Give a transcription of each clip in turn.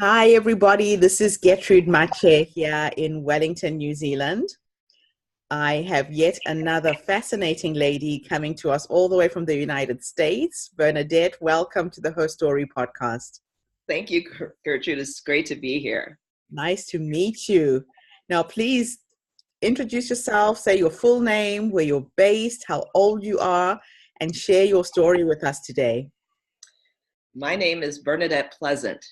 Hi, everybody. This is Getrude Matshe here in Wellington, New Zealand. I have yet another fascinating lady coming to us all the way from the United States. Bernadette, welcome to the HerStory podcast. Thank you, Gertrude. It's great to be here. Nice to meet you. Now, please introduce yourself, say your full name, where you're based, how old you are, and share your story with us today. My name is Bernadette Pleasant.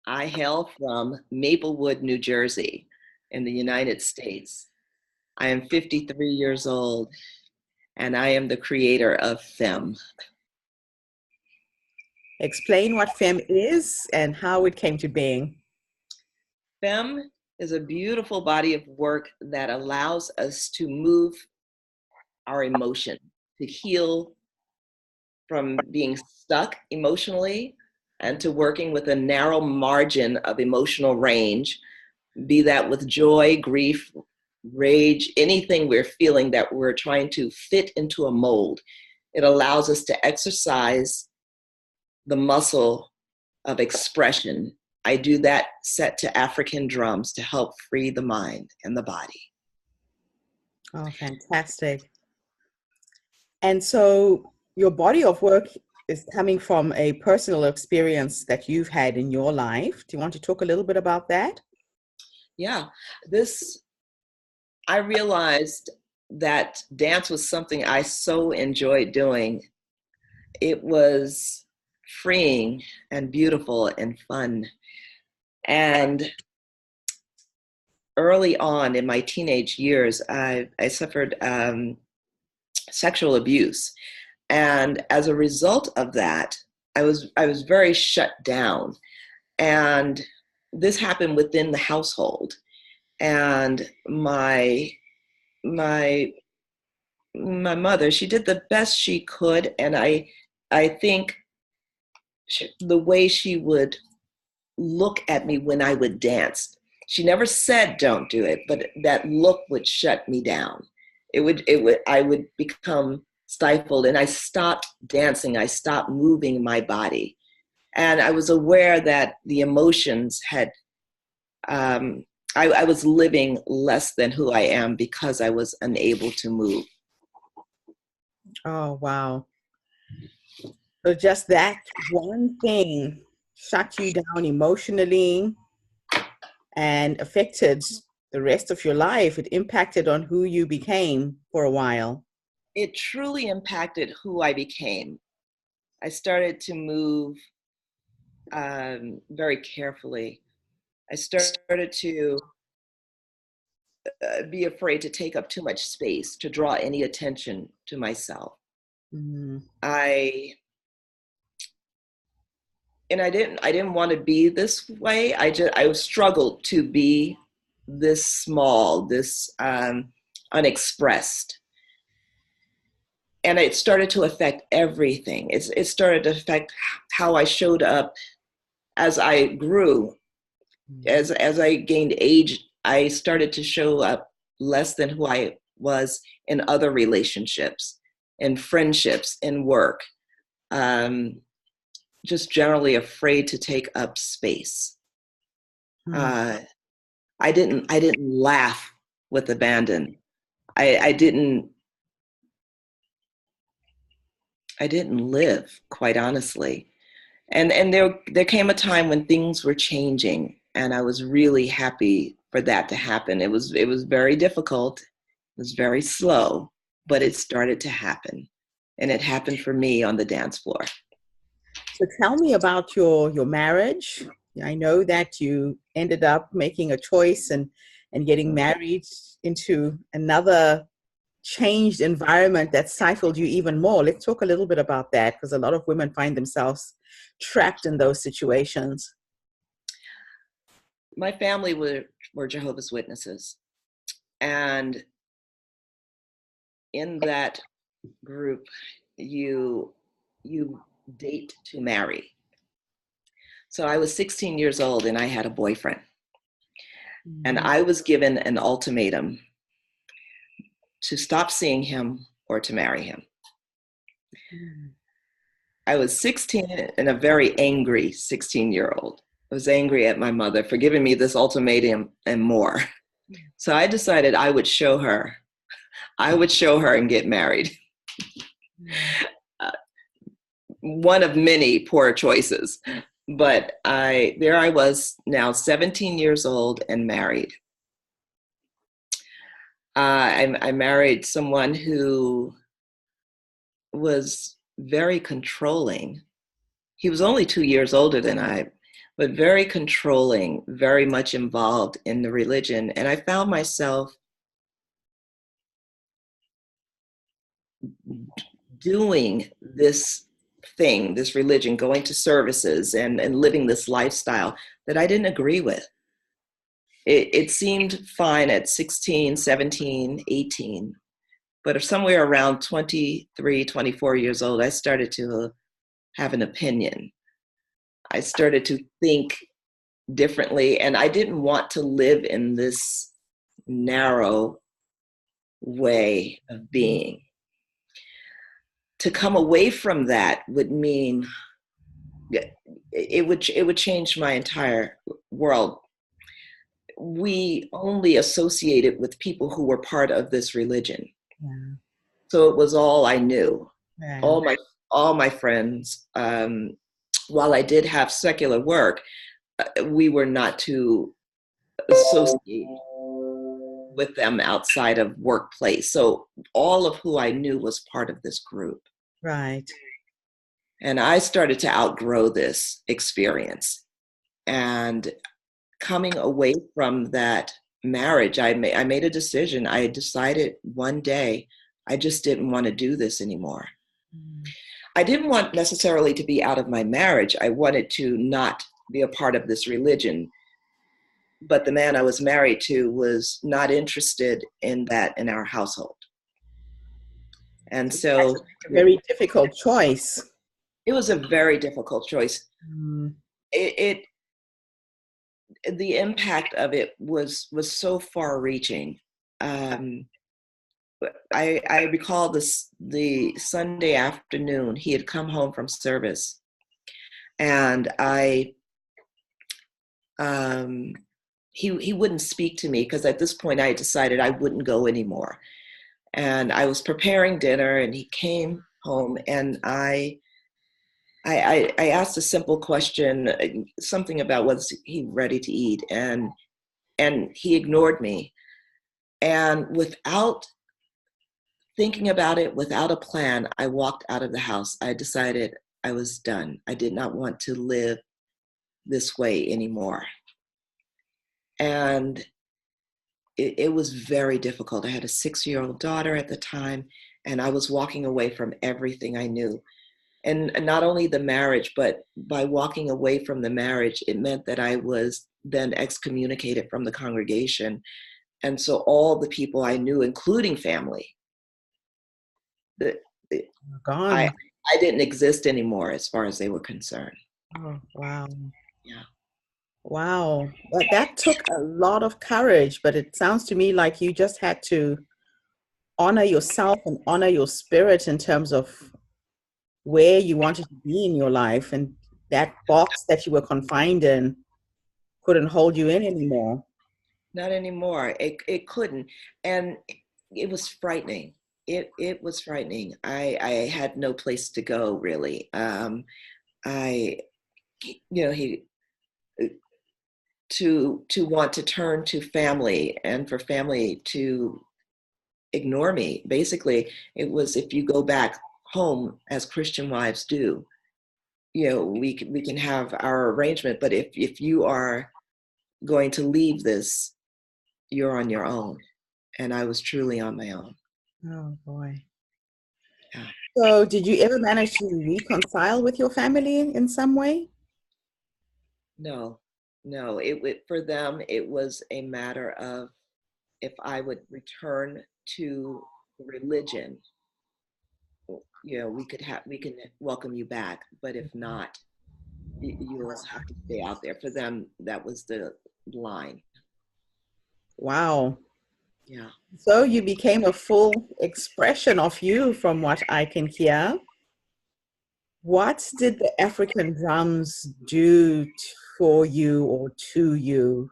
I hail from Maplewood, New Jersey, in the United States. I am 53 years old, and I am the creator of FEM. Explain what FEM is and how it came to being. FEM is a beautiful body of work that allows us to move our emotion, to heal from being stuck emotionally and to working with a narrow margin of emotional range, be that with joy, grief, rage, anything we're feeling that we're trying to fit into a mold. It allows us to exercise the muscle of expression. I do that set to African drums to help free the mind and the body. Oh, fantastic. And so your body of work is coming from a personal experience that you've had in your life. Do you want to talk a little bit about that? Yeah, I realized that dance was something I so enjoyed doing. It was freeing and beautiful and fun. And early on in my teenage years, I suffered sexual abuse. And as a result of that, I was very shut down. And this happened within the household. And my mother, she did the best she could. And I think the way she would look at me when I would dance, she never said don't do it, but that look would shut me down. I would become stifled, and I stopped dancing. I stopped moving my body. And I was aware that the emotions had, I was living less than who I am because I was unable to move. Oh, wow. So just that one thing shut you down emotionally and affected the rest of your life. It impacted on who you became for a while. It truly impacted who I became. I started to move very carefully. I started to be afraid to take up too much space, to draw any attention to myself. Mm-hmm. I didn't want to be this way. I struggled to be this small, this unexpressed. And it started to affect everything. It started to affect how I showed up as I grew. As I gained age, I started to show up less than who I was in other relationships, in friendships, in work. Just generally afraid to take up space. I didn't laugh with abandon. I didn't live, quite honestly. And there came a time when things were changing, and I was really happy for that to happen. It was very difficult. It was very slow, but it started to happen. And it happened for me on the dance floor. So tell me about your marriage. I know that you ended up making a choice and getting married into another changed environment that stifled you even more. Let's talk a little bit about that, because a lot of women find themselves trapped in those situations. My family were Jehovah's Witnesses. And in that group, you date to marry. So I was 16 years old and I had a boyfriend. Mm-hmm. And I was given an ultimatum to stop seeing him or to marry him. Mm-hmm. I was 16 and a very angry 16-year-old. I was angry at my mother for giving me this ultimatum and more. So I decided I would show her. I would show her and get married. One of many poor choices. But there I was now 17 years old and married. I married someone who was very controlling. He was only 2 years older than I, but very controlling, very much involved in the religion. And I found myself doing this thing, this religion, going to services and living this lifestyle that I didn't agree with. It seemed fine at 16, 17, 18, but if somewhere around 23, 24 years old, I started to have an opinion. I started to think differently, and I didn't want to live in this narrow way of being. To come away from that would mean it would change my entire world. We only associated with people who were part of this religion. Yeah. So it was all I knew. Yeah. All my friends, while I did have secular work, we were not to associate with them outside of workplace. So all of who I knew was part of this group. Right. And I started to outgrow this experience. And coming away from that marriage, I made a decision. I decided one day I just didn't want to do this anymore. I didn't want necessarily to be out of my marriage. I wanted to not be a part of this religion. But the man I was married to was not interested in that in our household. And so a very difficult choice. It was a very difficult choice. The impact of it was so far reaching. I recall the Sunday afternoon, he had come home from service, and he wouldn't speak to me because at this point I had decided I wouldn't go anymore. And I was preparing dinner, and he came home, and I asked a simple question, something about was he ready to eat, and he ignored me. And without thinking about it, without a plan, I walked out of the house. I decided I was done. I did not want to live this way anymore. And it was very difficult. I had a 6-year-old daughter at the time, and I was walking away from everything I knew. And not only the marriage, but by walking away from the marriage, it meant that I was then excommunicated from the congregation. And so all the people I knew, including family, gone. I didn't exist anymore as far as they were concerned. Oh, wow. Yeah. Wow. But that took a lot of courage, but it sounds to me like you just had to honor yourself and honor your spirit in terms of where you wanted to be in your life, and that box that you were confined in couldn't hold you in anymore. Not anymore. It couldn't. And it was frightening. It was frightening. I had no place to go, really. To want to turn to family and for family to ignore me. Basically, it was, if you go back home as Christian wives do, we can have our arrangement, but if you are going to leave this, you're on your own. And I was truly on my own. Oh boy. Yeah. So did you ever manage to reconcile with your family in some way? No. For them, it was a matter of if I would return to religion, we can welcome you back. But if not, you will have to stay out there. For them, that was the line. Wow. Yeah. So you became a full expression of you, from what I can hear. What did the African drums do for you or to you?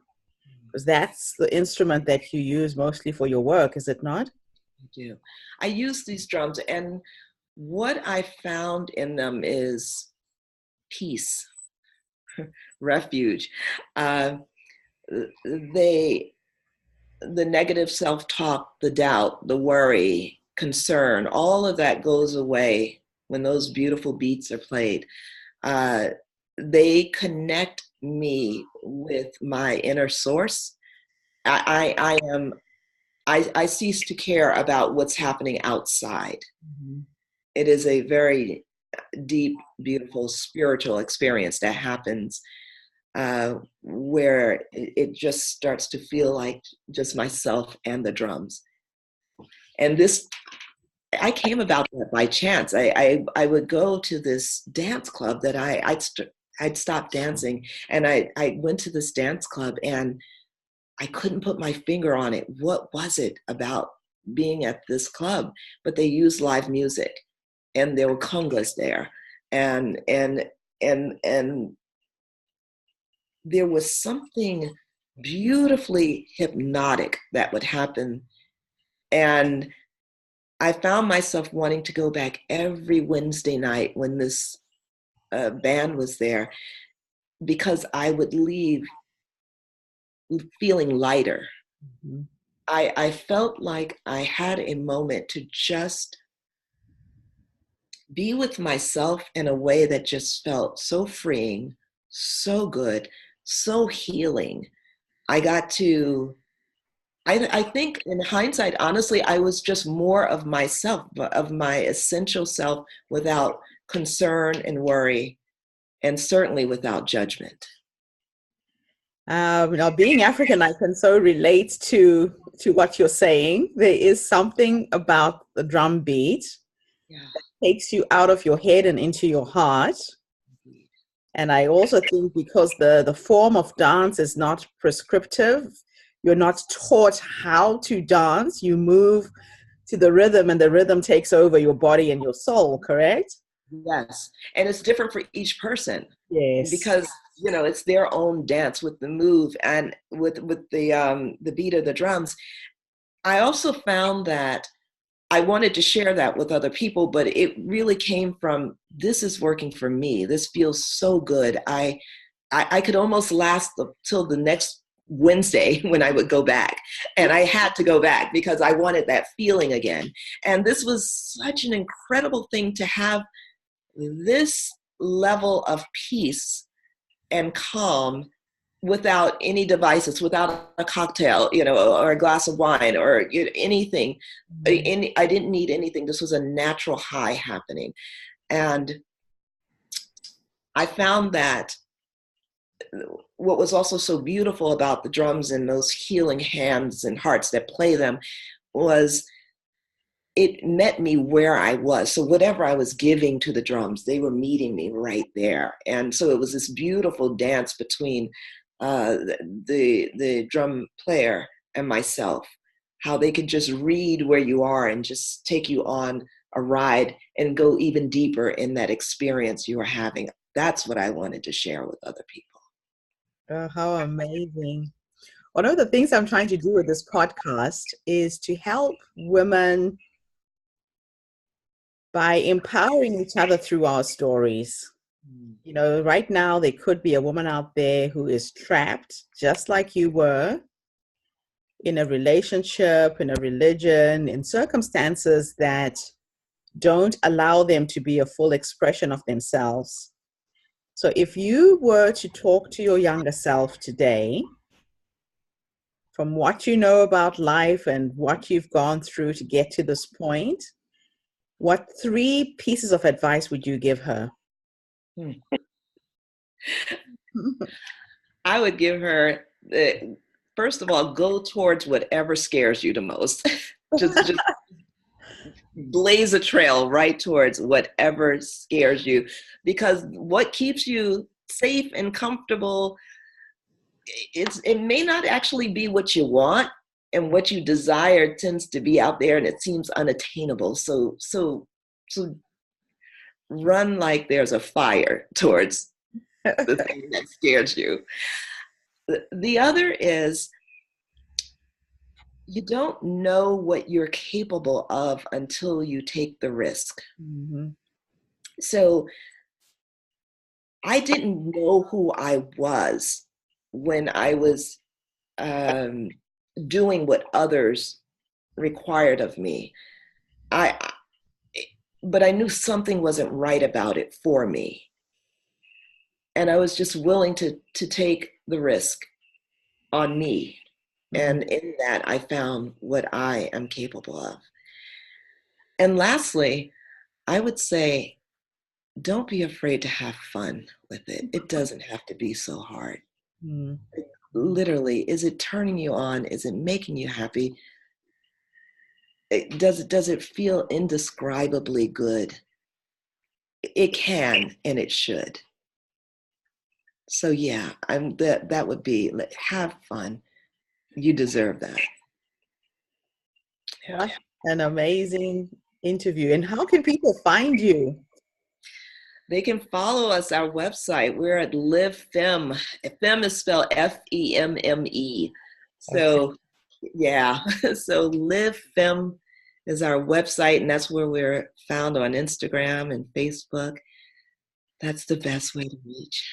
Because that's the instrument that you use mostly for your work, is it not? I do. I use these drums, and what I found in them is peace, refuge. Uh, they, the negative self-talk, the doubt, the worry, concern, all of that goes away when those beautiful beats are played. Uh, they connect me with my inner source. I cease to care about what's happening outside. Mhm. It is a very deep, beautiful spiritual experience that happens where it just starts to feel like just myself and the drums. And this, I came about that by chance. I would go to this dance club that I'd stopped dancing, and I went to this dance club, and I couldn't put my finger on it. What was it about being at this club? But they used live music, and there were congas there, and and and there was something beautifully hypnotic that would happen. And I found myself wanting to go back every Wednesday night when this band was there, because I would leave feeling lighter. Mhm. I felt like I had a moment to just be with myself in a way that just felt so freeing, so good, so healing. I got to, I think in hindsight, honestly, I was just more of myself, of my essential self, without concern and worry, and certainly without judgment. Now, being African, I can so relate to what you're saying. There is something about the drum beat Yeah. takes you out of your head and into your heart. And I also think because the form of dance is not prescriptive, you're not taught how to dance. You move to the rhythm, and the rhythm takes over your body and your soul. Correct? Yes, and it's different for each person, Yes. because it's their own dance with the move and with the beat of the drums. I also found that I wanted to share that with other people, but it really came from, this is working for me. This feels so good. I could almost last till the next Wednesday when I would go back. And I had to go back because I wanted that feeling again. And this was such an incredible thing to have, this level of peace and calm without any devices, without a cocktail, or a glass of wine or anything. Mhm. I didn't need anything. This was a natural high happening. And I found that what was also so beautiful about the drums and those healing hands and hearts that play them was, it met me where I was. So whatever I was giving to the drums, they were meeting me right there. And so it was this beautiful dance between the drum player and myself, how they could just read where you are and just take you on a ride and go even deeper in that experience you are having. That's what I wanted to share with other people. Oh, how amazing. One of the things I'm trying to do with this podcast is to help women by empowering each other through our stories. Right now, there could be a woman out there who is trapped, just like you were, in a relationship, in a religion, in circumstances that don't allow them to be a full expression of themselves. So, if you were to talk to your younger self today, from what you know about life and what you've gone through to get to this point, what three pieces of advice would you give her? Hmm. I would give her, first of all, go towards whatever scares you the most. just blaze a trail right towards whatever scares you, because what keeps you safe and comfortable, it may not actually be what you want, and what you desire tends to be out there and it seems unattainable. So run like there's a fire towards the thing that scares you. The other is you don't know what you're capable of until you take the risk. Mm-hmm. So I didn't know who I was when I was um, doing what others required of me. I, but I knew something wasn't right about it for me. And I was just willing to take the risk on me. Mm-hmm. And in that, I found what I am capable of. And lastly, I would say, don't be afraid to have fun with it. It doesn't have to be so hard. Mm-hmm. Literally, is it turning you on? Is it making you happy? Does it feel indescribably good? It can and it should. So yeah, that would be have fun. You deserve that. Yeah. What an amazing interview. And how can people find you? They can follow us, our website. We're at Live Femme. Femme is spelled Femme. Okay. So yeah, so Live Femme is our website, and that's where we're found on Instagram and Facebook. That's the best way to reach.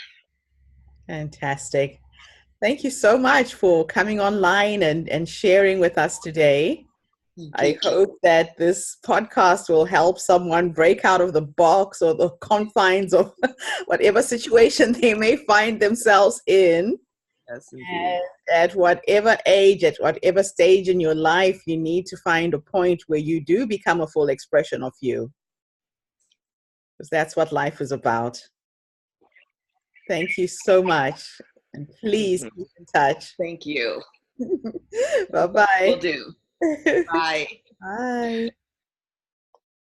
Fantastic. Thank you so much for coming online and sharing with us today. Thank I you. hope that this podcast will help someone break out of the box or the confines of whatever situation they may find themselves in. Yes, indeed. And at whatever age, at whatever stage in your life, you need to find a point where you do become a full expression of you, because that's what life is about. Thank you so much. And please Mhm. keep in touch. Thank you. Will Bye-bye. do. Bye. Bye.